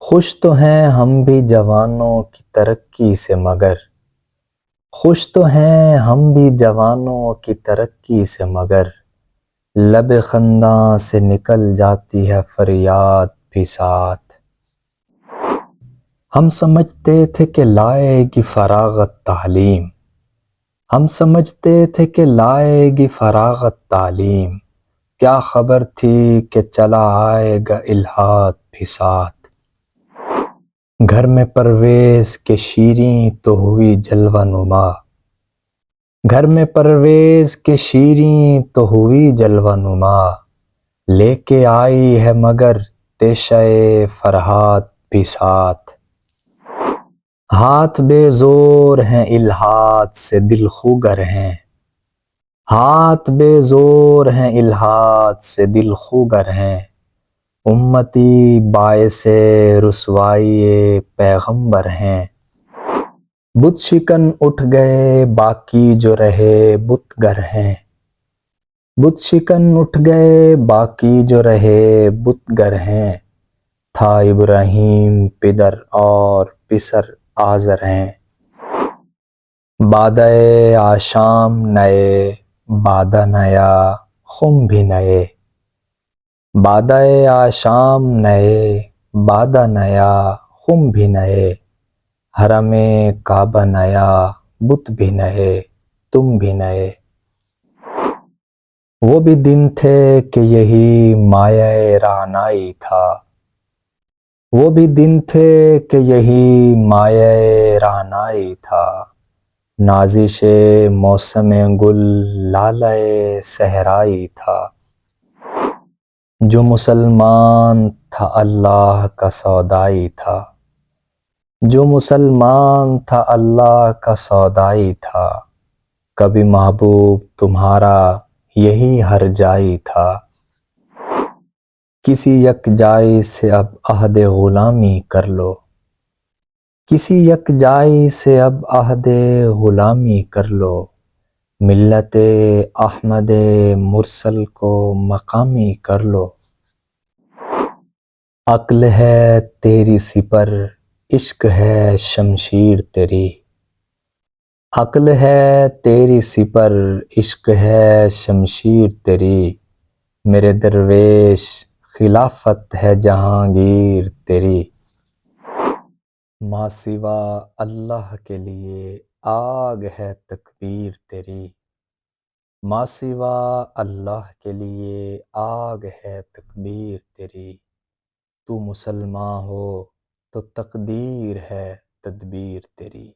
خوش تو ہیں ہم بھی جوانوں کی ترقی سے مگر خوش تو ہیں ہم بھی جوانوں کی ترقی سے مگر لب خنداں سے نکل جاتی ہے فریاد بھی ساتھ۔ ہم سمجھتے تھے کہ لائے گی فراغت تعلیم، ہم سمجھتے تھے کہ لائے گی فراغت تعلیم، کیا خبر تھی کہ چلا آئے گا الحاد بھی ساتھ۔ گھر میں پرویز کے شیریں تو ہوئی جلوہ نما، گھر میں پرویز کے شیریں تو ہوئی جلوہ نما، لے کے آئی ہے مگر تیشہ فرحات بھی ساتھ۔ ہاتھ بے زور ہیں الحاد سے دل خو گر ہیں، ہاتھ بے زور ہیں الحاد سے دل خو گر ہیں، امتی باعث رسوائی پیغمبر ہیں۔ بت شکن اٹھ گئے باقی جو رہے بت گر ہیں، بت شکن اٹھ گئے باقی جو رہے بت گر ہیں، تھا ابراہیم پدر اور پسر آزر ہیں۔ بادہ آشام نئے بادہ نیا خم بھی نئے، بادہ آشام نئے بادہ نیا خم بھی نئے، حرم کعبہ نیا بت بھی نئے تم بھی نئے۔ وہ بھی دن تھے کہ یہی مایہ رعنائی تھا، وہ بھی دن تھے کہ یہی مایہ رعنائی تھا، نازش موسم گل لالہ صحرائی تھا۔ جو مسلمان تھا اللہ کا سودائی تھا، جو مسلمان تھا اللہ کا سودائی تھا، کبھی محبوب تمہارا یہی ہر جائی تھا۔ کسی یک جائی سے اب عہد غلامی کر لو، کسی یک جائی سے اب عہد غلامی کر لو، ملت احمد مرسل کو مقامی کر لو۔ عقل ہے تیری سپر عشق ہے شمشیر تیری، عقل ہے تیری سپر عشق ہے شمشیر تیری، میرے درویش خلافت ہے جہانگیر تیری۔ ما سوا اللہ کے لیے آگ ہے تکبیر تیری، ما سوا اللہ کے لیے آگ ہے تکبیر تیری، تو مسلمان ہو تو تقدیر ہے تدبیر تیری۔